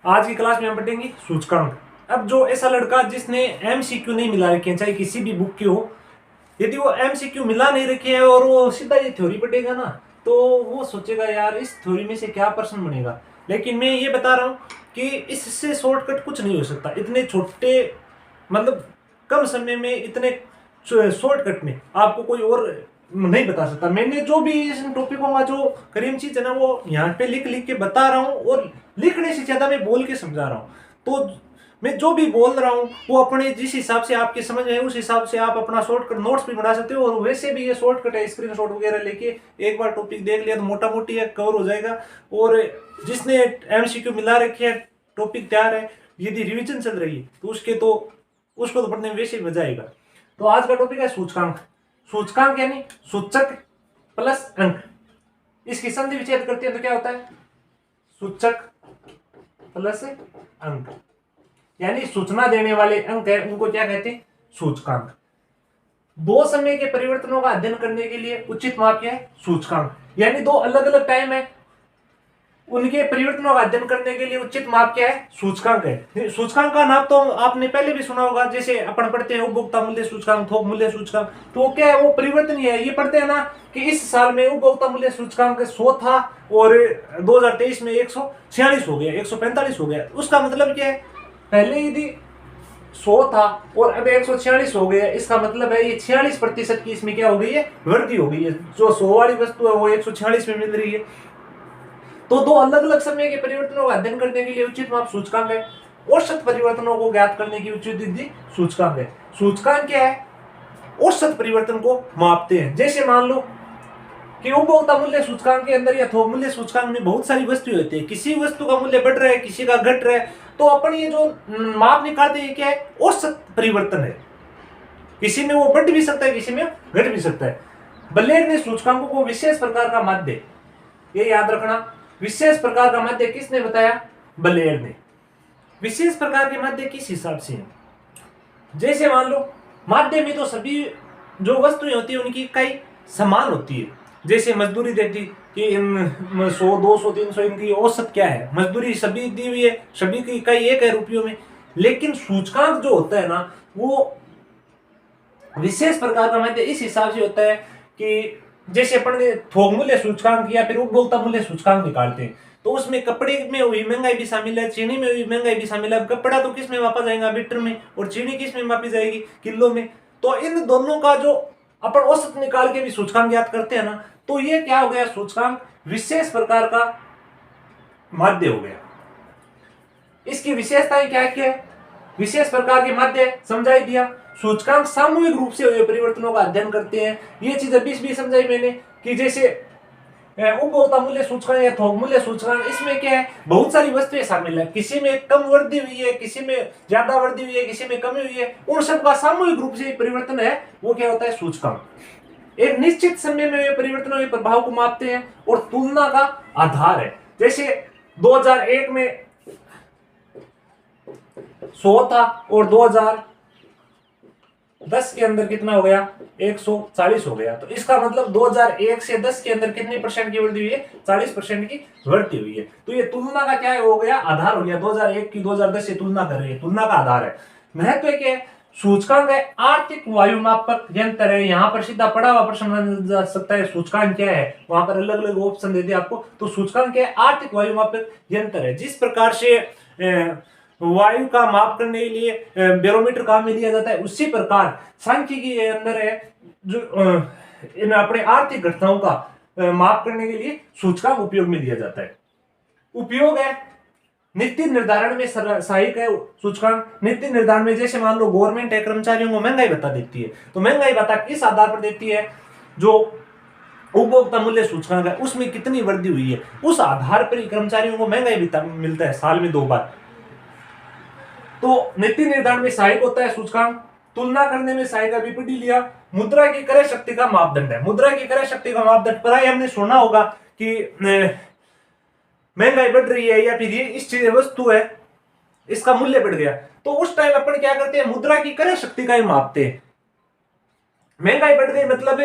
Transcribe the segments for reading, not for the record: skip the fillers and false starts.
आज की क्लास में हम पढ़ेंगे सूचकांक। अब जो ऐसा लड़का जिसने एमसीक्यू नहीं मिला रखे हैं, चाहे किसी भी बुक की हो, यदि वो एमसीक्यू मिला नहीं रखे हैं और वो सीधा ये थ्योरी पढ़ेगा ना, तो वो सोचेगा यार इस थ्योरी में से क्या प्रश्न बनेगा। लेकिन मैं ये बता रहा हूँ कि इससे शॉर्टकट कुछ नहीं हो सकता। इतने छोटे मतलब कम समय में इतने शॉर्टकट में आपको कोई और नहीं बता सकता। मैंने जो भी इस टॉपिकों का जो करीम चीज है ना, वो यहाँ पे लिख लिख के बता रहा हूँ, और लिखने से ज्यादा मैं बोल के समझा रहा हूँ। तो मैं जो भी बोल रहा हूँ वो अपने जिस हिसाब से आपके समझ में है उस हिसाब से आप अपना शॉर्टकट नोट्स भी बना सकते हो। और वैसे भी ये शॉर्टकट है, स्क्रीनशॉट वगैरह लेके एक बार टॉपिक देख लिया तो मोटा मोटी कवर हो जाएगा। और जिसने एमसीक्यू मिला रखे हैं, टॉपिक तैयार है, यदि रिवीजन चल रही है तो उसको तो पढ़ने में वैसे ही मजा आएगा। तो आज का टॉपिक है सूचकांक। सूचकांक यानी सूचक प्लस अंक। इसकी संधि विच्छेद करते हैं तो क्या होता है? सूचक प्लस अंक, यानी सूचना देने वाले अंक है उनको क्या कहते हैं? सूचकांक। दो समय के परिवर्तनों का अध्ययन करने के लिए उचित माप क्या है? सूचकांक। यानी दो अलग अलग टाइम है, उनके परिवर्तनों का अध्ययन करने के लिए उचित माप क्या है? सूचकांक है। सूचकांक का नाम तो आपने पहले भी सुना होगा, जैसे अपन पढ़ते हैं उपभोक्ता मूल्य सूचकांक, थोक मूल्य सूचकांक। तो क्या है? वो परिवर्तन ही है। ये पढ़ते हैं ना कि इस साल में उपभोक्ता मूल्य सूचकांक 100 था और 2023 में 146 हो गया, 145 हो गया। उसका मतलब क्या है? पहले यदि 100 था और अब 146 हो गया, इसका मतलब है ये 46% की इसमें क्या हो गई है? वृद्धि हो गई है। जो 100 वाली वस्तु है वो 146 में मिल रही है। तो दो अलग अलग समय के परिवर्तनों का अध्ययन करने के लिए उचित माप सूचकांक है। औसत परिवर्तनों को ज्ञात करने की उचित विधि सूचकांक है। सूचकांक क्या है? औसत परिवर्तन को मापते हैं। जैसे मान लो कि उपभोक्ता मूल्य सूचकांक के अंदर या थोक मूल्य सूचकांक में बहुत सारी वस्तुएं होती है। किसी वस्तु का मूल्य बढ़ रहा है, किसी का घट रहा है, तो अपन ये जो माप निकालते हैं क्या है? औसत परिवर्तन है। किसी में वो बढ़ भी सकता है, किसी में घट भी सकता है। बलेर ने सूचकांकों को विशेष प्रकार का माध्य, ये याद रखना, विशेष प्रकार का माध्य किसने बताया? बलेर ने। विशेष प्रकार के माध्य किस हिसाब से है? जैसे मान लो माध्य में तो सभी जो वस्तुएं होती है उनकी इकाई समान होती है। जैसे मजदूरी देती कि 100, 200, 300 इनकी औसत क्या है? मजदूरी सभी दी हुई है, सभी की इकाई एक है रुपयों में। लेकिन सूचकांक जो होता है ना, वो विशेष प्रकार का माध्य इस हिसाब से होता है कि जैसे अपन ने थोक मूल्य सूचकांक या फिर उपभोक्ता मूल्य सूचकांक निकालते हैं, तो उसमें कपड़े में हुई महंगाई भी शामिल है, चीनी में हुई महंगाई भी शामिल है। अब कपड़ा तो किस में मापा जाएगा? मीटर में, और चीनी किस में मापी जाएगी? किलो में। तो इन दोनों का जो अपन औसत निकाल के भी सूचकांक याद करते हैं ना, तो ये क्या हो गया? सूचकांक विशेष प्रकार का माध्य हो गया। इसकी विशेषताएं क्या क्या है? विशेष प्रकार के माध्य समझाई दिया। सूचकांक सामूहिक रूप से हुए परिवर्तनों का अध्ययन करते हैं। ये चीज अभी भी समझाई मैंने कि जैसे उपभोक्ता मूल्य सूचकांक या थोक मूल्य सूचकांक, इसमें क्या है? बहुत सारी वस्तुएं शामिल है। किसी में कम वृद्धि हुई है, किसी में ज्यादा वृद्धि हुई है, किसी में कमी हुई है। उन सबका सामूहिक रूप से परिवर्तन है, वो क्या होता है? सूचकांक। एक निश्चित समय में परिवर्तनों के प्रभाव को मापते हैं और तुलना का आधार है। जैसे 2001 में 100 था और 2010 के अंदर कितना हो गया? 140 हो गया। तो इसका मतलब 2001 से 10 के अंदर कितने परसेंट की वृद्धि हुई है? 40% की वृद्धि हुई है। तो ये तुलना का क्या हो गया? आधार हो गया। 2001 की 2010 से तुलना कर रही है, तुलना का आधार है। महत्व क्या है? सूचकांक है आर्थिक वायुमापक यंत्र है। यहाँ पर सीधा पड़ा हुआ प्रश्न बन जा सकता है, सूचकांक क्या है? वहां पर अलग अलग ऑप्शन दे दिया आपको। तो सूचकांक क्या है? आर्थिक वायुमापक यंत्र है। जिस प्रकार से वायु का माप करने के लिए बैरोमीटर काम में लिया जाता है, उसी प्रकार सांख्यिकी के अंदर है जो इन अपने आर्थिक घटनाओं का माप करने के लिए सूचकांक उपयोग में लिया जाता है। उपयोग है नीति निर्धारण में सहायक है सूचकांक। नीति निर्धारण में जैसे मान लो गवर्नमेंट है, कर्मचारियों को महंगाई भत्ता देती है, तो महंगाई भत्ता किस आधार पर देती है? जो उपभोक्ता मूल्य सूचकांक है उसमें कितनी वृद्धि हुई है, उस आधार पर ही कर्मचारियों को महंगाई भत्ता मिलता है, साल में 2 बार। तो नीति निर्धारण में सहायक होता है सूचकांक। तुलना करने में सहायक है, बीपीडी लिया। मुद्रा की क्रय शक्ति का मापदंड है। मुद्रा की क्रय शक्ति का मापदंड प्राय हमने सुना होगा कि महंगाई बढ़ रही है या फिर ये इस चीज वस्तु है, इसका मूल्य बढ़ गया, तो उस टाइम अपन क्या करते हैं? मुद्रा की क्रय शक्ति का ही मापते हैं। महंगाई बढ़ गई मतलब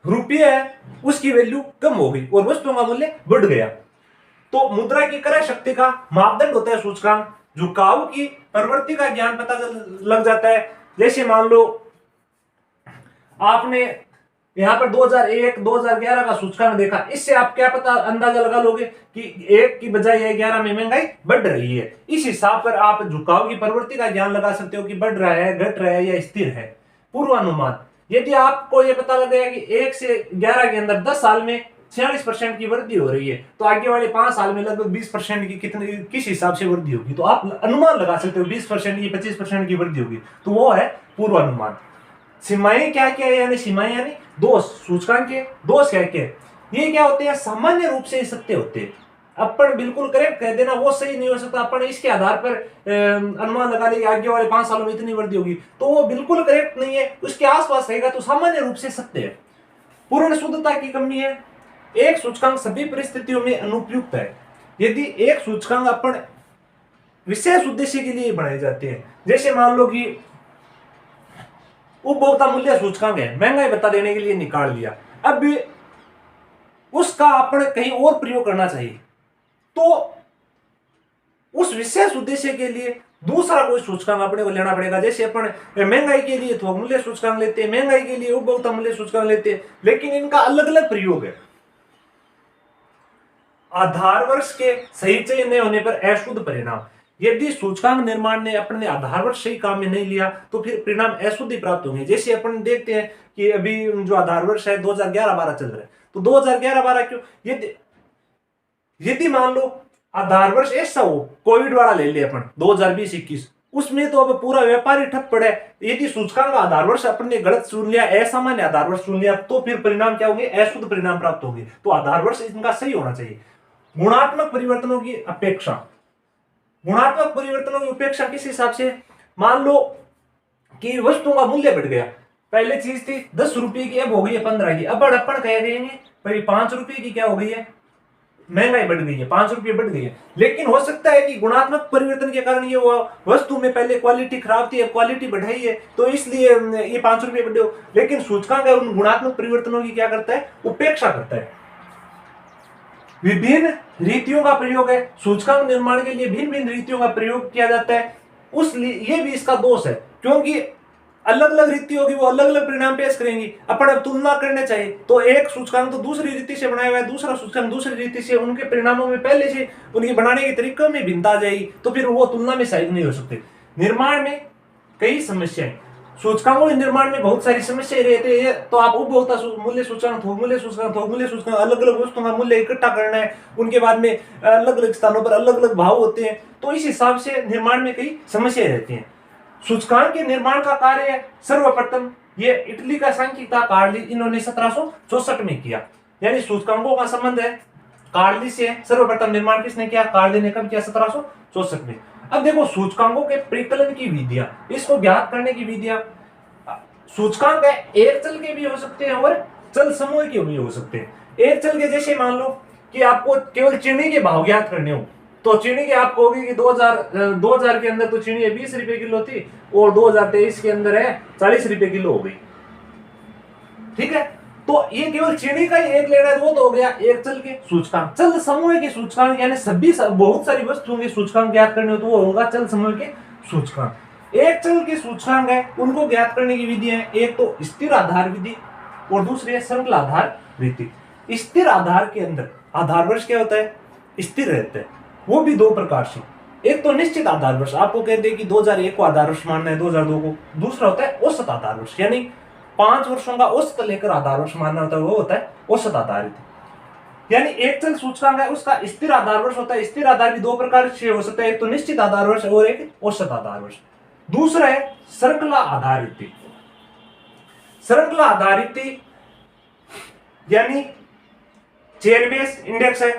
रुपये है उसकी वैल्यू कम हो गई और वस्तुओं का मूल्य बढ़ गया। तो मुद्रा की क्रय शक्ति का मापदंड होता है सूचकांक। झुकाव की प्रवृत्ति का ज्ञान पता लग जाता है। जैसे मान लो आपने यहाँ पर 2001 2011 का सूचकांक देखा, इससे आप क्या पता अंदाजा लगा लोगे कि 1 की बजाय 11 में महंगाई बढ़ रही है। इस हिसाब पर आप झुकाव की प्रवृत्ति का ज्ञान लगा सकते हो कि बढ़ रहा है, घट रहा है या स्थिर है। पूर्वानुमान, यदि आपको यह पता लग गया कि 1 से 11 के अंदर 10 साल में 46% की वृद्धि हो रही है, तो आगे वाले 5 साल में लगभग 20% की किस हिसाब से वृद्धि होगी, तो आप अनुमान लगा सकते हो 20% की 25% की वृद्धि होगी, तो वो है पूर्वानुमान। सीमाएं क्या क्या है, यानी सीमाएं यानी दोष, सूचकांक के दोष क्या क्या है, ये क्या होते हैं, सामान्य रूप से सत्य होते हैं। अपन बिल्कुल करेक्ट कह देना वो सही नहीं हो सकता, अपन इसके आधार पर अनुमान लगा लेंगे आगे वाले 5 सालों में इतनी वृद्धि होगी, तो वो बिल्कुल करेक्ट नहीं है, उसके आसपास रहेगा तो सामान्य रूप से सत्य है। पूर्ण शुद्धता की कमी है। एक सूचकांक सभी परिस्थितियों में अनुपयुक्त है। यदि एक सूचकांक अपन विशेष उद्देश्य के लिए बनाए जाते हैं, जैसे मान लो कि उपभोक्ता मूल्य सूचकांक है, महंगाई बता देने के लिए निकाल लिया, अब उसका अपन कहीं और प्रयोग करना चाहिए, तो उस विशेष उद्देश्य के लिए दूसरा कोई सूचकांक अपने को लेना पड़ेगा। जैसे अपन महंगाई के लिए थोक मूल्य सूचकांक लेते हैं, महंगाई के लिए उपभोक्ता मूल्य सूचकांक लेते हैं, लेकिन इनका अलग अलग प्रयोग है। आधार वर्ष के सही चयन नहीं होने पर अशुद्ध परिणाम, यदि सूचकांक निर्माण ने अपने आधार वर्ष सही काम में नहीं लिया तो फिर परिणाम अशुद्धि प्राप्त होंगे। जैसे अपन देखते हैं कि अभी जो आधार वर्ष है 2011-12 चल रहा है, तो 2011-12 क्यों, यदि मान लो आधार वर्ष ऐसा हो, कोविड वाला ले ले अपन 2020-21, उसमें तो अब पूरा व्यापार ही ठप पड़ा है। यदि सूचकांक आधार वर्ष अपने गलत चुन लिया, असामान्य आधार वर्ष चुन लिया, तो फिर परिणाम क्या होंगे, अशुद्ध परिणाम प्राप्त होंगे। तो आधार वर्ष इनका सही होना चाहिए। गुणात्मक परिवर्तनों की अपेक्षा, गुणात्मक परिवर्तनों की उपेक्षा किस हिसाब से, मान लो कि वस्तुओं का मूल्य बढ़ गया, पहले चीज थी 10 रुपए की, अब हो गई है 15 की, अब अपन कह देंगे भाई 5 रुपए की क्या हो गई है, महंगाई बढ़ गई है, 5 रुपये बढ़ गई है। लेकिन हो सकता है कि गुणात्मक परिवर्तन के कारण ये वस्तु में पहले क्वालिटी खराब थी, अब क्वालिटी बढ़ाई है, तो इसलिए ये 5 रुपये बढ़े हो। लेकिन सूचकांक उन गुणात्मक परिवर्तनों की क्या करता है, उपेक्षा करता है। विभिन्न रीतियों का प्रयोग है, सूचकांक निर्माण के लिए भिन्न भिन्न रीतियों का प्रयोग किया जाता है, ये भी इसका दोष है, क्योंकि अलग अलग रीति होगी, वो अलग अलग परिणाम पेश करेंगी। अपन अब तुलना करने चाहिए तो एक सूचकांक तो दूसरी रीति से बनाया हुआ है, दूसरा सूचकांक दूसरी रीति से, उनके परिणामों में पहले से उनके बनाने के तरीकों में भिन्नता आ जाएगी, तो फिर वो तुलना में सही नहीं हो सकते। निर्माण में कई समस्याएं, सूचकांकों के निर्माण में बहुत सारी समस्याएं रहती है। तो आप उपभोक्ता मूल्य सूचकांक, थोक मूल्य सूचकांक, थोक मूल्य सूचकांक, अलग अलग वस्तुओं का मूल्य इकट्ठा करना है, उनके बाद में अलग अलग स्थानों पर अलग अलग भाव होते हैं, तो इस हिसाब से निर्माण में कई समस्याएं रहती हैं। सूचकांक के निर्माण का कार्य सर्वप्रथम ये इटली का सांख्यिकी कार्ली, इन्होंने 1764 में किया, यानी सूचकांकों का संबंध है कार्ली से। सर्वप्रथम निर्माण किसने किया, कार्ली ने कब किया, 1764 में। अब देखो सूचकांकों के परिकलन की विधियां, इसको ज्ञात करने की विधियां, सूचकांक है एक चल के भी हो सकते हैं और चल समूह के भी हो सकते हैं। एक चल के जैसे मान लो कि आपको केवल चीनी के भाव ज्ञात करने हो, तो चीनी की आपको होगी कि 2000 के अंदर तो चीनी 20 रुपए किलो थी और 2023 के अंदर है 40 रुपए किलो हो गई, ठीक है। तो ये केवल चीनी का ही एक लेना है, वो तो हो गया एक चल के सूचकांक। चल समूह के सूचकांक यानी सभी बहुत सारी वस्तुओं के सूचकांक ज्ञात करने हो तो वो होगा चल समूह के सूचकांक। एक चल के सूचकांक है, उनको ज्ञात करने की विधि है, एक तो स्थिर आधार विधि और दूसरी है श्रृंखला आधार विधि। स्थिर आधार के अंदर आधार वर्ष क्या होता है, स्थिर रहता है, वो भी दो प्रकार से। एक तो निश्चित आधार वर्ष, आपको कहते हैं कि 2001 को आधार वर्ष मानना है, 2002 को। दूसरा होता है औसत आधार वर्ष, यानी 5 वर्षों का औसत लेकर आधार वर्ष मानना होता है, वो होता है औसत आधारित। यानी एक चल सूचकांक है, उसका स्थिर आधार वर्ष होता है। स्थिर आधार भी दो प्रकार से हो सकता है, एक तो निश्चित आधार वर्ष और एक औसत आधार वर्ष। दूसरा है श्रृंखला आधारित। श्रृंखला आधारित यानी चेन बेस इंडेक्स है,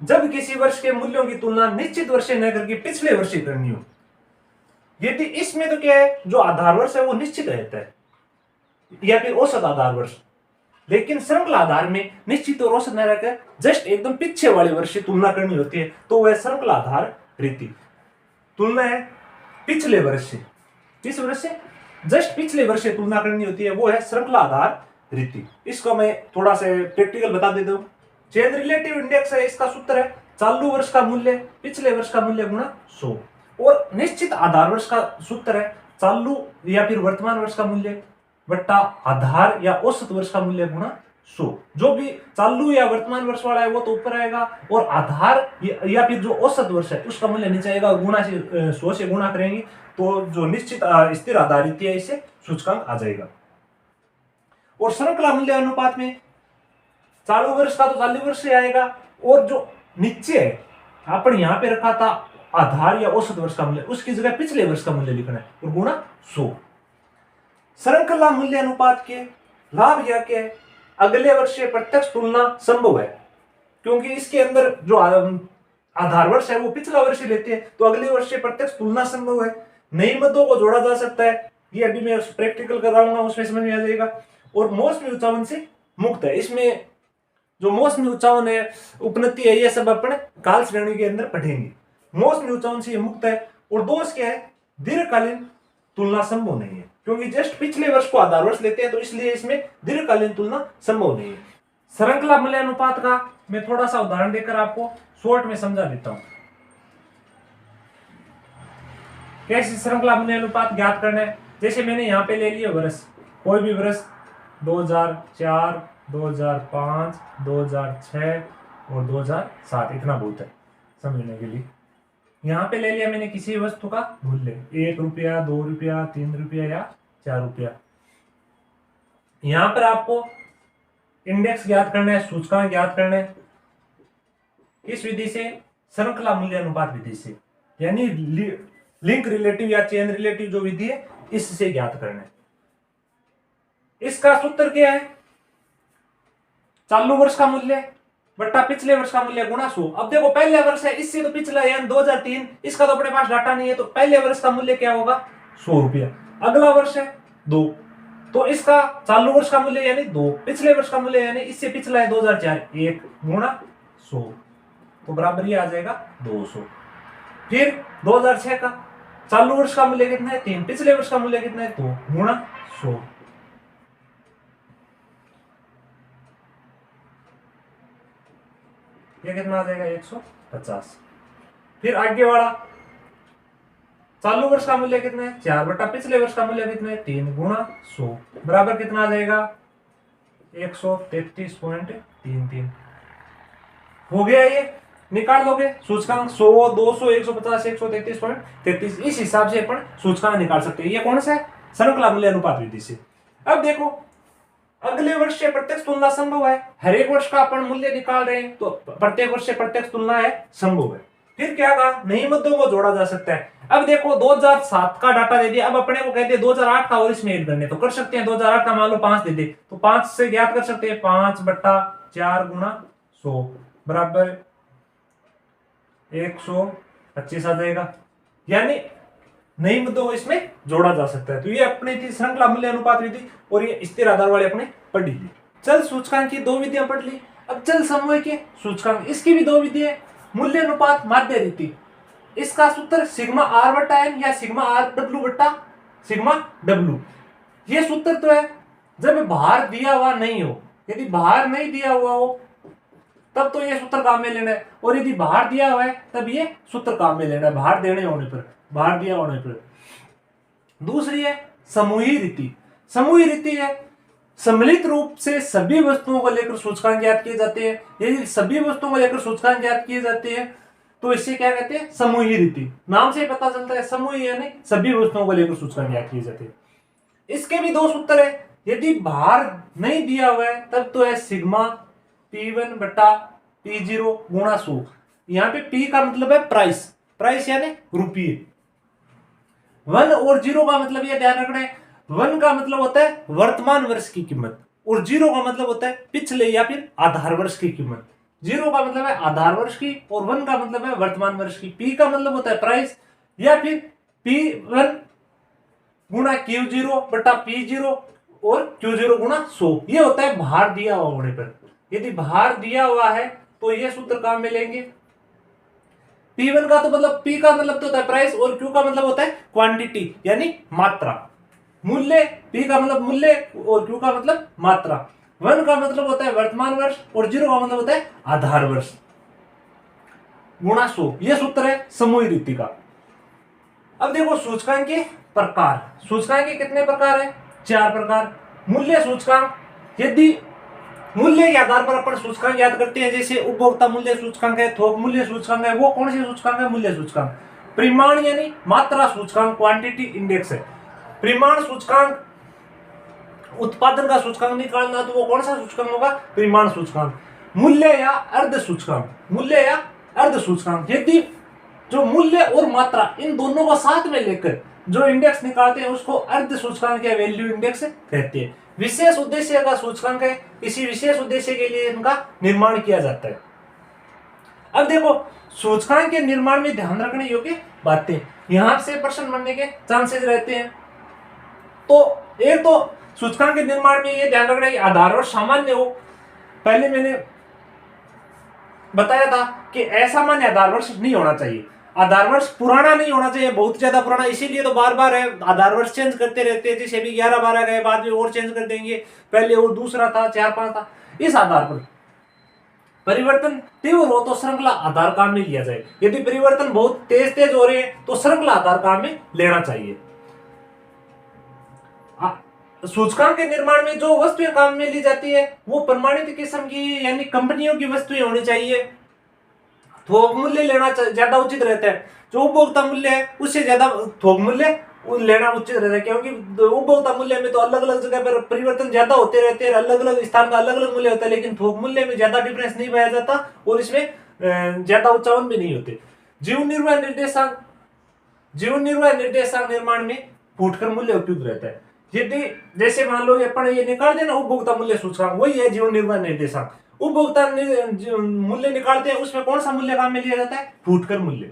जब किसी वर्ष के मूल्यों की तुलना निश्चित वर्ष न करके पिछले वर्ष से करनी हो। यदि इसमें तो क्या है, जो आधार वर्ष है वो निश्चित रहता है या फिर औसत आधार वर्ष, लेकिन श्रृंखला आधार में निश्चित और औसत न रहकर जस्ट एकदम पीछे वाले वर्ष से तुलना करनी होती है, तो वह श्रृंखला आधार रीति। तुलना है पिछले वर्ष से, किस वर्ष से, जस्ट पिछले वर्ष से तुलना करनी होती है, वो है श्रृंखला आधार रीति। इसको मैं थोड़ा सा प्रैक्टिकल बता देता हूं। चेन रिलेटिव इंडेक्स है, इसका सूत्र है चालू वर्ष का मूल्य पिछले वर्ष का मूल्य गुणा 100। और निश्चित आधार वर्ष का सूत्र है चालू या फिर वर्तमान वर्ष का मूल्य बट्टा आधार या औसत वर्ष का मूल्य गुणा 100। जो भी चालू या वर्तमान वर्ष वाला है वो तो ऊपर आएगा और आधार या फिर जो औसत वर्ष है उसका मूल्य नीचे आएगा और गुणा से 100 से गुणा करेंगे तो जो निश्चित स्थिर आधारित है इससे सूचकांक आ जाएगा। और श्रृंखला मूल्य अनुपात में चालू वर्ष का तो चालू वर्ष से आएगा और जो नीचे है अपन यहाँ पे रखा था आधार या औसत वर्ष का मूल्य उसकी जगह पिछले वर्ष का मूल्य लिखना है और गुणा 100। श्रृंखला मूल्य अनुपात के लाभ यह क्या है, अगले वर्ष से प्रत्यक्ष तुलना संभव है क्योंकि इसके अंदर जो आधार वर्ष है वो पिछला वर्ष लेते हैं तो अगले वर्ष से प्रत्यक्ष तुलना संभव है। नई मदों को जोड़ा जा सकता है, ये अभी मैं प्रैक्टिकल कराऊंगा उसमें समझ में आ जाएगा। और मौसमी उच्चावन से मुक्त है, इसमें जो मौसमी उच्चावन है उपनति है ये सब अपने काल श्रेणी के अंदर पढ़ेंगे। मौसमी उच्चावन से मुक्त है। और दोष क्या है, दीर्घकालीन तुलना संभव नहीं है क्योंकि जस्ट पिछले वर्ष को आधार वर्ष लेते हैं तो इसलिए इसमें दीर्घकालीन तुलना संभव नहीं है। श्रृंखला मूल्य अनुपात का मैं थोड़ा सा उदाहरण देकर आपको शॉर्ट में समझा देता हूं कैसे श्रृंखला मूल्य अनुपात ज्ञात करना है। जैसे मैंने यहाँ पे ले लिया वर्ष, कोई भी वर्ष 2004, 2005, 2006 और 2007, इतना बहुत है समझने के लिए। यहाँ पे ले लिया मैंने किसी वस्तु का मूल्य 1 रुपया, 2 रुपया, 3 रुपया या 4 रुपया। यहाँ पर आपको इंडेक्स ज्ञात करना है, सूचकांक ज्ञात करना है। किस विधि से? श्रृंखला मूल्य अनुपात विधि से, यानी लिंक रिलेटिव या चेन रिलेटिव जो विधि है इससे ज्ञात करना है। इसका सूत्र क्या है, चालू वर्ष का मूल्य बट्टा पिछले वर्ष का मूल्य गुणा 100। अब देखो पहले वर्ष है, इससे तो पिछला यानी 2003, इसका तो अपने पास डाटा नहीं है तो पहले वर्ष का मूल्य क्या होगा 100 रुपया। अगला वर्ष है 2 तो इसका चालू वर्ष का मूल्य यानी 2, पिछले वर्ष का मूल्य यानी इससे पिछला है 2004, 1 गुणा 100 तो बराबर ये आ जाएगा 200। फिर 2006 का चालू वर्ष का मूल्य कितना है 3, पिछले वर्ष का मूल्य कितना है 2 गुणा 100। ये कितना आ जाएगा 150। फिर आगे वाला चालू वर्ष का मूल्य कितना है 4 बटा पिछले वर्ष का मूल्य कितना है 3 गुणा 100 बराबर कितना आ जाएगा 133.33। हो गया, ये निकाल दोगे सूचकांक 100, 200, 150, 133.33। इस हिसाब से अपन सूचकांक निकाल सकते हैं। ये कौन सा है, श्रृंखला मूल्य अनुपात विधि से। अब देखो अगले वर्ष से प्रत्यक्ष तुलना संभव है, हर एक वर्ष का अपन मूल्य निकाल रहे हैं तो प्रत्येक वर्ष से प्रत्यक्ष तुलना है संभव है। फिर क्या कहा, नई मदों को जोड़ा जा सकता है। अब देखो 2007 का डाटा दे दिया, अब अपने को कहते हैं 2008 का और इसमें ऐड करने, तो कर सकते हैं। 2008 का मान लो 5 दे दे तो 5 से ज्ञात कर सकते हैं 5 बट्टा 4 गुणा 100 बराबर 125 आ जाएगा, यानी नई मुद्दों को इसमें जोड़ा जा सकता है। तो ये अपनी थी श्रृंखला मूल्य अनुपात विधि और ये स्थिर आधार वाले अपने पढ़ ली। चल सूचकांक की 2 विधियां पढ़ ली। अब चल समूह के सूचकांक, इसकी भी 2 विधि है। मूल्य अनुपात माध्य रीति, इसका सूत्र सिग्मा आर बट्टा एन या सिग्मा आर डब्ल्यू बट्टा सिग्मा डब्ल्यू। ये सूत्र तो है जब भार दिया हुआ नहीं हो, यदि भार नहीं दिया हुआ हो तब तो ये सूत्र काम में लेना है, और यदि भार दिया हुआ है तब ये सूत्र काम में लेना है, भार देने होने पर, भार दिया होने पर। दूसरी है समूही रीति। समूही रीति है सम्मिलित रूप से सभी वस्तुओं को लेकर सूचकांक ज्ञात किए जाते हैं। यदि सभी वस्तुओं को लेकर सूचकांक ज्ञात किए जाते हैं तो इसे क्या कहते हैं, समूही रीति। नाम से पता चलता है समूही यानी सभी वस्तुओं को लेकर सूचकांक ज्ञात किए जाते हैं। इसके भी 2 सूत्र है। यदि भार नहीं दिया हुआ है तब तो है सिग्मा P1 बटा P0 गुणा 100। यहाँ पे P का मतलब है प्राइस, प्राइस यानी रुपये। 1 और 0 का मतलब ये ध्यान रखना है, 1 का मतलब होता है वर्तमान वर्ष की कीमत और 0 का मतलब होता है पिछले या फिर आधार वर्ष की कीमत। 0 का मतलब है आधार वर्ष की और 1 का मतलब है वर्तमान वर्ष की। P का मतलब होता है प्राइस या फिर P1 गुणा Q0 बटा P0 और Q0 गुणा 100। ये होता है भार दिया हुआ होने पर। यदि भार दिया हुआ है तो ये सूत्र काम में लेंगे। P1 का तो मतलब, P का मतलब तो होता है प्राइस और Q का मतलब होता है क्वांटिटी यानी मात्रा। मूल्य, P का मतलब मूल्य और Q का मतलब मात्रा। 1 का मतलब होता है वर्तमान वर्ष और 0 का मतलब होता है आधार वर्ष। गुणा 100, ये सूत्र है समूह रीति का। अब देखो सूचकांक के प्रकार, सूचकांक के कितने प्रकार है? 4 प्रकार। मूल्य सूचकांक, यदि मूल्य के आधार पर अपन सूचकांक याद करते हैं, जैसे उपभोक्ता मूल्य सूचकांक है, थोक मूल्य सूचकांक है, वो कौन सी सूचकांक है? मूल्य सूचकांक। परिमाण यानी मात्रा सूचकांक, क्वांटिटी इंडेक्स है। परिमाण सूचकांक, उत्पादन का सूचकांक निकालना, तो वो कौन सा सूचकांक होगा? परिमाण सूचकांक। मूल्य या अर्ध सूचकांक, मूल्य या अर्ध सूचकांक, यदि जो मूल्य और मात्रा इन दोनों को साथ में लेकर जो इंडेक्स निकालते हैं उसको अर्ध सूचकांक या वैल्यू इंडेक्स कहते हैं। विशेष उद्देश्य का सूचकांक है, किसी विशेष उद्देश्य के लिए इनका निर्माण किया जाता है। अब देखो सूचकांक के निर्माण में ध्यान रखने योग्य बातें, यहां से प्रश्न बनने के चांसेस रहते हैं। तो एक तो सूचकांक के निर्माण में ये ध्यान रखना कि आधार वर्ष सामान्य हो। पहले मैंने बताया था कि असामान्य आधार वर्ष नहीं होना चाहिए, आधार वर्ष पुराना नहीं होना चाहिए, बहुत ज्यादा पुराना, इसीलिए तो बार बार है आधार वर्ष चेंज करते रहते हैं। जैसे अभी 11-12 गए, बाद में और चेंज कर देंगे, पहले वो दूसरा था, 4-5 था। इस आधार पर परिवर्तन तीव्र हो तो श्रृंखला आधार काम में लिया जाए, यदि परिवर्तन बहुत तेज तेज हो रहे हैं तो श्रृंखला आधार काम में लेना चाहिए। सूचकांक के निर्माण में जो वस्तुएं काम में ली जाती है वो प्रमाणित किस्म की यानी कंपनियों की वस्तुएं होनी चाहिए। थोक मूल्य लेना ज्यादा उचित रहता है, जो उपभोक्ता मूल्य है उससे ज्यादा थोक मूल्य लेना उचित रहता है, क्योंकि उपभोक्ता मूल्य में तो अलग अलग जगह पर परिवर्तन ज्यादा होते रहते हैं, अलग अलग स्थान का अलग अलग मूल्य होता है, लेकिन थोक मूल्य में ज्यादा डिफरेंस नहीं पाया जाता और इसमें ज्यादा उच्चावन भी नहीं होते। जीवन निर्वाह निर्देशांक, जीवन निर्वाह निर्देशांक निर्माण में फुटकर मूल्य उपयुक्त रहता है। यदि जैसे मान लो अपन ये निकाल देना उपभोक्ता मूल्य सूचकांक, वही है जीवन निर्वाह निर्देशांक। उपभोक्ता मूल्य निकालते हैं, उसमें कौन सा मूल्य काम में लिया जाता है? फुटकर मूल्य।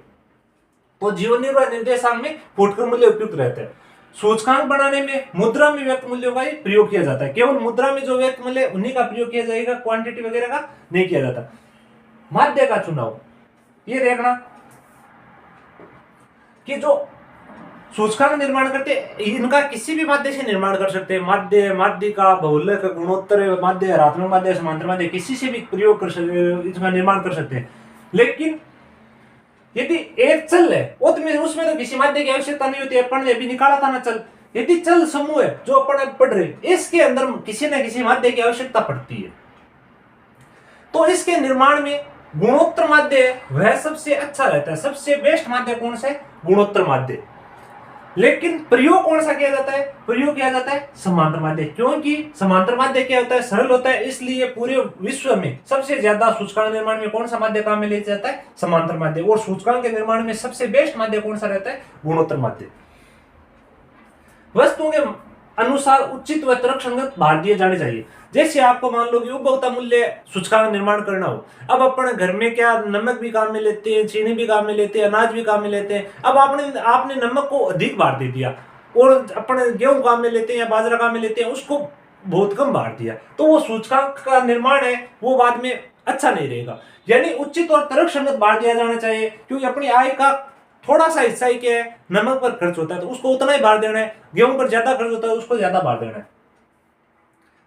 तो जीवन निर्वाह निर्देशांक में फुटकर मूल्य उपयुक्त रहता है। सूचकांक बनाने में मुद्रा में व्यक्त मूल्यों का ही प्रयोग किया जाता है, केवल मुद्रा में जो व्यक्त मूल्य उन्हीं का प्रयोग किया जाएगा, क्वांटिटी वगैरह का नहीं किया जाता। माध्य का चुनाव, ये देखना कि जो सूचकांक निर्माण करते इनका किसी भी माध्य से निर्माण कर सकते हैं, माध्य, माध्यिका, बहुलक, गुणोत्तर माध्य, ऋणात्मक माध्य, समांतर माध्य, किसी से भी प्रयोग कर सकते, इसका निर्माण कर सकते हैं। लेकिन यदि एक चल है उसमें तो किसी माध्य की आवश्यकता नहीं होती, अपन ने अभी निकाला था ना चल। यदि चल समूह है जो अपन पढ़ रहे, इसके अंदर किसी न किसी माध्य की आवश्यकता पड़ती है, तो इसके निर्माण में गुणोत्तर माध्य वह सबसे अच्छा रहता है। सबसे बेस्ट माध्य कौन सा है? गुणोत्तर माध्य। लेकिन प्रयोग कौन सा किया जाता है? प्रयोग किया जाता है समांतर माध्य, क्योंकि समांतर माध्य क्या होता है? सरल होता है, इसलिए पूरे विश्व में सबसे ज्यादा सूचकांक निर्माण में कौन सा माध्य काम में लिया जाता है? समांतर माध्य। और सूचकांक के निर्माण में सबसे बेस्ट माध्य कौन सा रहता है? गुणोत्तर माध्य। वस्तुओं के अनुसार उचित व तर्कसंगत भार दिए जाने चाहिए। जैसे आपको मान लो कि उपभोक्ता मूल्य सूचकांक निर्माण करना हो, अब अपन घर में क्या नमक भी काम में लेते हैं, चीनी भी काम में लेते हैं, अनाज भी काम में लेते हैं। अब आपने नमक को अधिक भार दे दिया और अपन गेहूं काम में लेते हैं या बाजरा काम में लेते हैं, उसको बहुत कम भार दिया, तो वो सूचकांक का निर्माण है वो बाद में अच्छा नहीं रहेगा। यानी उचित और तर्कसंगत भार दिया जाना चाहिए, क्योंकि अपनी आय का थोड़ा सा हिस्सा ही क्या है? नमक पर खर्च होता है, तो उसको उतना ही भार देना है। गेहूं पर ज्यादा खर्च होता है, उसको ज्यादा भार देना है।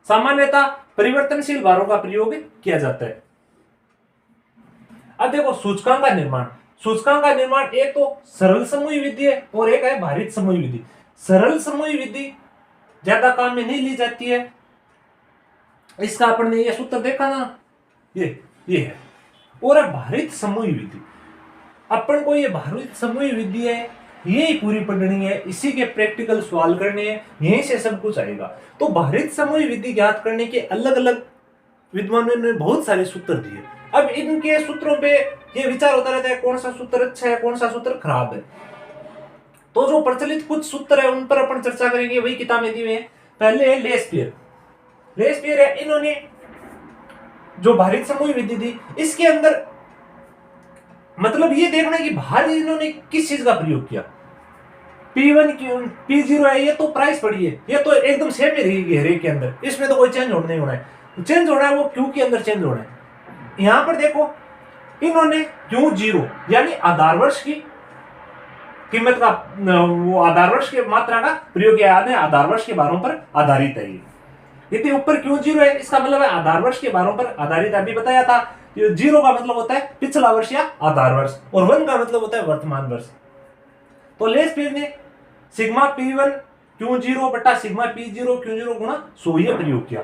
सामान्यतः परिवर्तनशील भारों का प्रयोग किया जाता है। अब देखो सूचकांक का निर्माण, सूचकांक का निर्माण एक तो सरल समूह विधि है और एक है भारित समूह विधि। सरल समूह विधि ज्यादा काम में नहीं ली जाती है, इसका अपन ने ये सूत्र देखा ना, ये है। और भारित समूह विधि, अपन को ये भारित समूह विधि है, यही पूरी पढ़नी है, इसी के प्रैक्टिकल सवाल करने हैं, यहीं से सब कुछ आएगा। तो भारित समूह विधि ज्ञात करने के अलग अलग विद्वानों ने बहुत सारे सूत्र दिए। अब इनके सूत्रों पे ये विचार होता रहता है कौन सा सूत्र अच्छा है, कौन सा सूत्र खराब है। तो जो प्रचलित कुछ सूत्र है उन पर अपन चर्चा करेंगे, वही किताबें दी हुई है। पहले है लेस्पियर है, इन्होंने जो भारित समूह विधि दी, इसके अंदर मतलब ये देखना है कि भार इन्होंने किस चीज का प्रयोग किया। P1 P0 है, ये तो प्राइस पड़ी है, ये तो एकदम सेम ही रहेगी हर एक के अंदर, इसमें तो कोई चेंज नहीं होना है। चेंज होना है वो क्यू के अंदर चेंज होना है। यहां पर देखो इन्होंने Q0 यानी आधार वर्ष की कीमत का, वो आधार वर्ष की मात्रा का प्रयोग किया है, आधार वर्ष के भारों पर आधारित है। यदि ऊपर Q0 है, इसका मतलब है आधार वर्ष के भारों पर आधारित। अभी बताया था जीरो का मतलब होता है पिछला वर्ष या आधार वर्ष, और 1 का मतलब होता है वर्तमान वर्ष। तो लेशपेयर ने सिग्मा P1 Q0 बटा सिग्मा P0 Q0 गुणा 100 ये प्रयोग किया।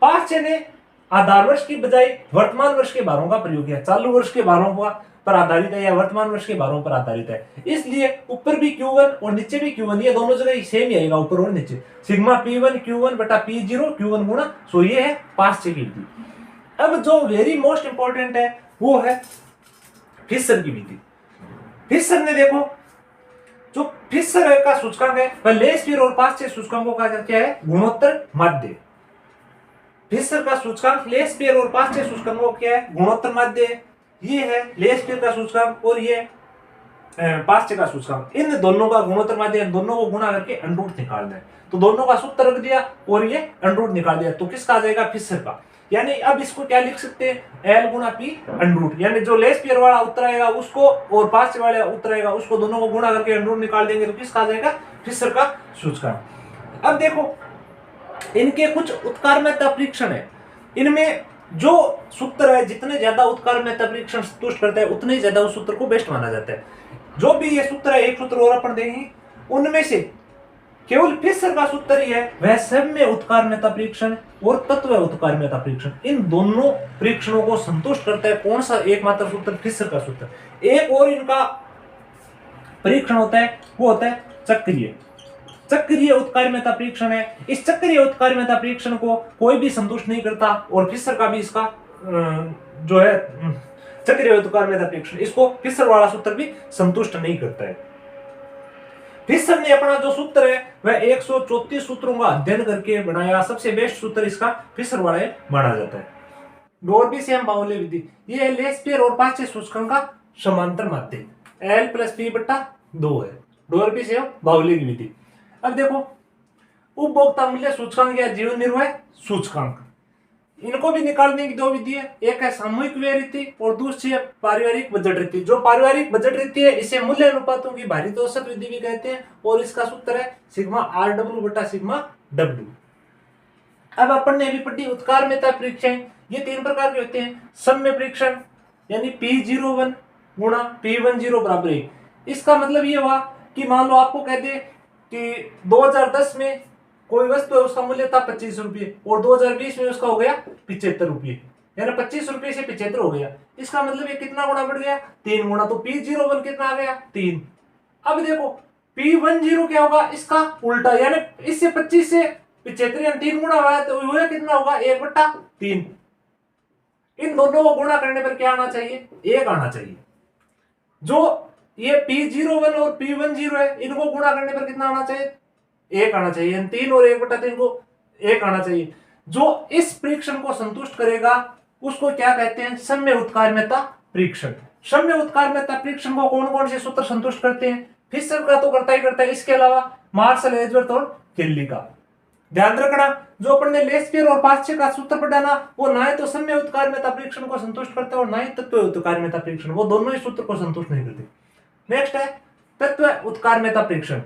पाश्चे ने आधार वर्ष की बजाय वर्तमान वर्ष के भारों का प्रयोग किया, चालू वर्ष के भारों पर आधारित है या वर्तमान वर्ष के भारों पर आधारित है, इसलिए ऊपर भी Q1 और नीचे भी Q1, ये दोनों जगह सेम ही आएगा, ऊपर और नीचे। सिग्मा P1 Q1 बटा P0 Q1 गुणा 100 ये है पाश्चे की विधि। अब जो वेरी मोस्ट इंपॉर्टेंट है वो है फिशर की विधि। फिशर ने देखो, जो फिशर का सूचकांक है वह लेशपेयर और पाश्चे सूचकांकों का क्या है, गुणोत्तर माध्य। फिशर का सूचकांक लेशपेयर और पाश्चे सूचकांकों क्या है, गुणोत्तर माध्य है। ये है लेशपेयर का सूचकांक और ये पाश्चे का सूचकांक, इन दोनों का गुणोत्तर माध्य, दोनों को गुणा करके अंडरूट निकालना है। तो दोनों का सूत्र रख दिया और ये अंडरूट निकाल दिया, तो किसका आ जाएगा, फिशर का। यानी अब इसको क्या लिख सकते हैं, L गुणा P अंडरूट, यानी जो लेशपेयर वाला उत्तर आएगा उसको और पाश्चे वाला उत्तर आएगा उसको, दोनों को गुणा करके अंडरूट निकाल देंगे तो किसका आ जाएगा, फिशर का सूचकांक। अब देखो इनके कुछ उत्कारमयता परीक्षण है, इनमें जो सूत्र है जितने ज्यादा उत्कारमयता परीक्षण संतुष्ट करता है उतने ही ज्यादा उस सूत्र को बेस्ट माना जाता है। जो भी ये सूत्र है, एक सूत्र और अपन देंगे, उनमें से केवल फिशर का सूत्र ही है वह सब में उत्कारमयता परीक्षण और तत्व उत्कारमयता परीक्षण, इन दोनों परीक्षणों को संतुष्ट करता है। कौन सा एकमात्र सूत्र, फिशर का सूत्र। एक और इनका परीक्षण होता है वो होता है चक्रीय उत्कारमयता परीक्षण है। इस चक्रीय उत्कारमयता परीक्षण को कोई भी संतुष्ट नहीं करता, और फिशर का भी इसका जो है चक्रीय उत्कारमयता परीक्षण, इसको फिशर वाला सूत्र भी संतुष्ट नहीं करता है। फिशर ने अपना जो सूत्र है वह 134 सूत्रों का अध्ययन करके बनाया, सबसे बेस्ट सूत्र इसका फिशर वाला माना जाता है। डोरबी से हम बाउले विधि, ये है लेशपेयर और पाश्चे सूचकांक का समांतर माध्य, L + P बटा 2 है, डोरबी से बाउले की विधि। अब देखो उपभोक्ता मूल्य सूचकांक या जीवन निर्वाह सूचकांक, इनको भी निकालने की दो विधि है, एक है सामूहिक व्यय रीति और दूसरी है पारिवारिक बजट रीति। जो पारिवारिक बजट रीति है इसे मूल्य अनुपातों की भारित औसत विधि भी कहते हैं, और इसका सूत्र है सिग्मा RW बटा सिग्मा W। अब अपन ने अभी पढ़ी उत्कारमयता परीक्षण, ये 3 प्रकार के होते हैं। सम्य परीक्षण यानी P01 गुणा P10 बराबर 1। इसका मतलब ये हुआ कि मान लो आपको कह दे कि 2010 में कोई वस्तु है उसका मूल्य था 25 रुपये और 2020 में उसका हो गया 75 रुपये, यानी 25 रुपये से 75 हो गया। इसका मतलब ये कितना गुना बढ़ गया, 3 गुना। तो P01 कितना आ गया, 3। अब देखो P10 क्या होगा, इसका उल्टा, यानी इससे 25 से 75 यानी 3 गुना हुआ है, तो वह कितना होगा, 1/3। इन दोनों को गुणा करने पर क्या आना चाहिए, 1 आना चाहिए। जो ये P01 और P10 है, इनको गुणा करने पर कितना आना चाहिए, 1 आना चाहिए। 3 और 1/3 को 1 आना चाहिए। जो इस परीक्षण को संतुष्ट करेगा उसको क्या कहते हैं, सम्य उत्कारमयता परीक्षण। सम्य उत्कारमयता परीक्षण को कौन कौन से सूत्र संतुष्ट करते हैं, फिशर का तो करता ही करता है, इसके अलावा मार्शल, एजवर्थ और केल्ली का। ध्यान रखना, जो अपन ने लेशपेयर और पाश्चे का सूत्र पढ़ा ना, वो ना ही तो सम्य उत्कारमयता परीक्षण को संतुष्ट करता है और ना ही तत्व उत्कारमयता परीक्षण, वो दोनों ही सूत्र को संतुष्ट नहीं करते। नेक्स्ट है तत्व उत्कारमयता परीक्षण।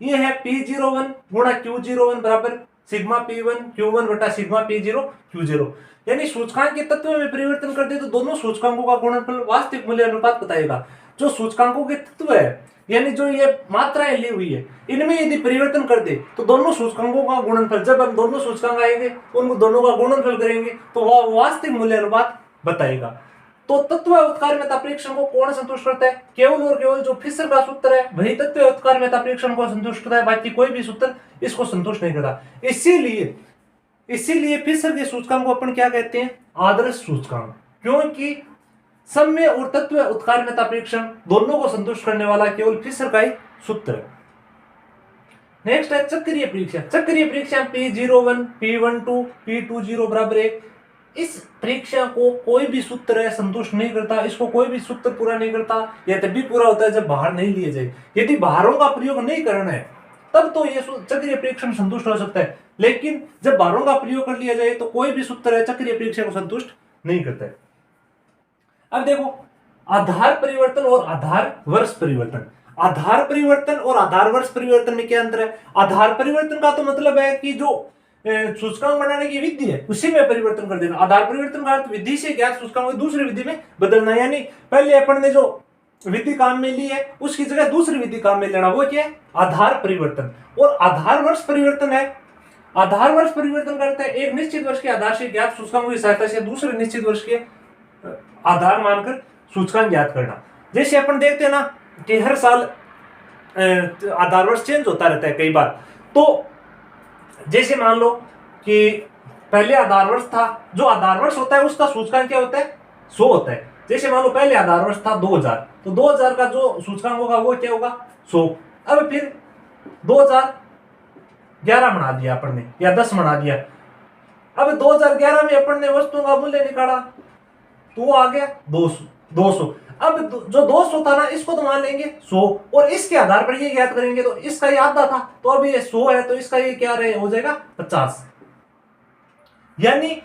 ये है P01 गुणा Q01 बराबर सिग्मा P1 Q1 बटा सिग्मा P0 Q0, यानी सूचकांक के तत्व में परिवर्तन कर दे तो दोनों सूचकांकों का गुणनफल वास्तविक मूल्य अनुपात बताएगा। जो सूचकांकों के तत्व है यानी जो ये मात्राएं ली हुई है, इनमें यदि परिवर्तन कर दे तो दोनों सूचकांकों का गुणनफल, जब हम दोनों सूचकांक आएंगे उन दोनों का गुणनफल करेंगे तो वह वास्तविक मूल्य अनुपात बताएगा। तो तत्व उत्कारमयता परीक्षण को कौन संतुष्ट करता है, केवल और केवल जो फिशर का सूत्र है वही तत्व उत्कारमयता परीक्षण को संतुष्ट करता है, बाकी कोई भी सूत्र इसको संतुष्ट नहीं करता। इसीलिए फिशर के सूचकांक को अपन क्या कहते हैं, आदर्श सूचकांक, क्योंकि सम्य और तत्व उत्कारमयता परीक्षण दोनों को संतुष्ट करने वाला केवल फिशर का ही सूत्र है। नेक्स्ट है चक्रीय परीक्षण। चक्रीय परीक्षण P01 P12 P20 बराबर 1। इस परीक्षा को कोई भी सूत्र है संतुष्ट नहीं करता, इसको कोई भी सूत्र पूरा नहीं करता, यह तभी पूरा होता है जब बाहर नहीं लिए जाए। यदि बाहरों का प्रयोग नहीं करना है तब तो ये चक्रीय परीक्षण संतुष्ट हो सकता है, लेकिन जब बाहरों का प्रयोग कर लिया जाए तो कोई भी सूत्र है चक्रीय परीक्षा को संतुष्ट नहीं करता है। अब देखो आधार परिवर्तन और आधार वर्ष परिवर्तन। आधार परिवर्तन और आधार वर्ष परिवर्तन में क्या अंतर है। आधार परिवर्तन का तो मतलब है कि जो सूचकांक बनाने की विधि है उसी में परिवर्तन कर देना। आधार परिवर्तन का अर्थ विधि से ज्ञात सूचकांक को दूसरी विधि में बदलना, यानी पहले अपन ने जो विधि काम में ली है उसकी जगह दूसरी विधि काम में लेना, वो क्या है? आधार परिवर्तन। और आधार वर्ष परिवर्तन है, आधार वर्ष परिवर्तन करता है एक निश्चित वर्ष के आधार से ज्ञात सूचकांकों की सहायता से दूसरे निश्चित वर्ष के आधार मानकर सूचकांक ज्ञात करना। जैसे अपन देखते हैं ना कि हर साल आधार वर्ष चेंज होता रहता है कई बार। तो जैसे मान लो कि पहले आधार वर्ष था, जो आधार वर्ष होता है उसका सूचकांक क्या होता है? 100 होता है। जैसे मान लो पहले आधार वर्ष था 2000, तो 2000 का जो सूचकांक होगा वो क्या होगा? 100। अब फिर 2011 बना दिया अपन ने या 10 बना दिया। अब 2011 में अपन ने वस्तुओं का मूल्य निकाला तो वो आ गया 200। अब जो 200 था ना इसको तो मान लेंगे 100 और इसके आधार पर ये ज्ञात करेंगे, तो इसका ये आधा था तो अब ये 100 है तो इसका ये क्या रहे हो जाएगा 50। यानी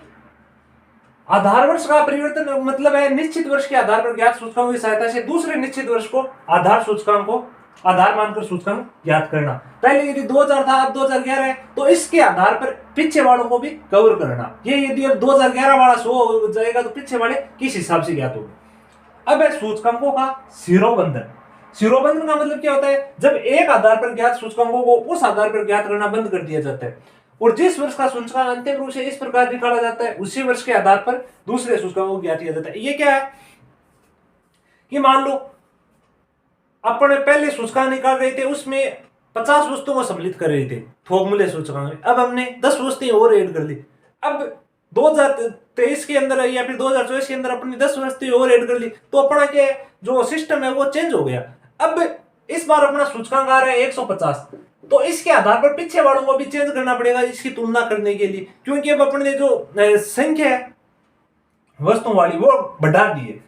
आधार वर्ष का परिवर्तन मतलब है निश्चित वर्ष के आधार पर ज्ञात सूचकांकों की सहायता से दूसरे निश्चित वर्ष को आधार सूचकांक को आधार मानकर सूचकांक ज्ञात करना। पहले यदि 2000 था अब 2011 है तो इसके आधार पर पीछे वालों को भी कवर करना। ये यदि अब 2011 वाला 100 हो जाएगा तो पीछे वाले किस हिसाब से ज्ञात होंगे। अब है सूचकांकों का शिरोबंधन। शिरोबंधन का मतलब क्या होता है? जब एक आधार पर ज्ञात सूचकांकों को उस आधार पर ज्ञात करना बंद कर दिया जाता है और जिस वर्ष का सूचकांक अंतिम रूप से इस प्रकार निकाला जाता है उसी वर्ष के आधार पर दूसरे सूचकांकों को ज्ञात किया जाता है। ये क्या है कि मान लो अपन पहले सूचकांक निकाल रहे थे उसमें 50 वस्तुओं को सम्मिलित कर रहे थे थोक मूल्य सूचकांक में, अब हमने 10 वस्तुएं और ऐड कर दी। अब 2023 के अंदर या फिर 2024 के अंदर अपनी 10 वस्तुएं और ऐड कर ली तो अपना क्या है जो सिस्टम है वो चेंज हो गया। अब इस बार अपना सूचकांक आ रहा है 150, तो इसके आधार पर पीछे वालों को भी चेंज करना पड़ेगा इसकी तुलना करने के लिए, क्योंकि अब अपने जो संख्या है वस्तुओं वाली वो बढ़ा दी है।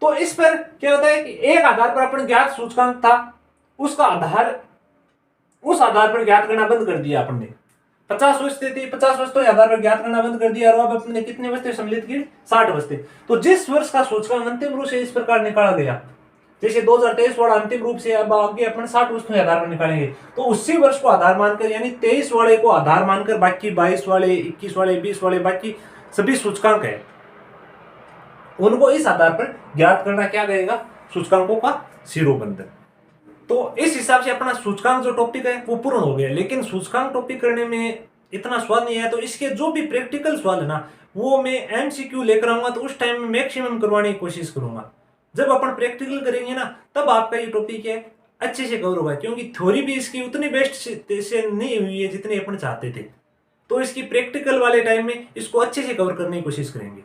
तो इस पर क्या होता है कि एक आधार पर अपने ज्ञात सूचकांक था उसका आधार उस आधार पर ज्ञात करना बंद कर दिया। अपन ने 50 वस्तुएं थी, 50 वस्तुओं के आधार पर ज्ञात करना बंद कर दिया और अब अपने कितनी वस्तुएं सम्मिलित की? 60 वस्तुएं। तो जिस वर्ष का सूचकांक अंतिम रूप से इस प्रकार निकाला गया, जैसे 2023 वाला अंतिम रूप से, अब आगे अपन 60 वस्तुओं के आधार पर निकालेंगे तो उसी वर्ष को आधार मानकर यानी 23 वाले को आधार मानकर बाकी 22 वाले 21 वाले 20 वाले बाकी सभी सूचकांक है उनको इस आधार पर ज्ञात करना क्या कहेगा? सूचकांकों का शिरोबंधन। तो इस हिसाब से अपना सूचकांक जो टॉपिक है वो पूर्ण हो गया। लेकिन सूचकांक टॉपिक करने में इतना स्वाद नहीं है, तो इसके जो भी प्रैक्टिकल सवाल है ना वो मैं एमसीक्यू लेकर आऊंगा, तो उस टाइम में मैक्सिमम करवाने की कोशिश करूंगा। जब अपन प्रैक्टिकल करेंगे ना तब आपका ये टॉपिक है अच्छे से कवर होगा, क्योंकि थ्योरी भी इसकी उतनी बेस्ट से नहीं हुई है जितनी अपन चाहते थे। तो इसकी प्रैक्टिकल वाले टाइम में इसको अच्छे से कवर करने की कोशिश करेंगे।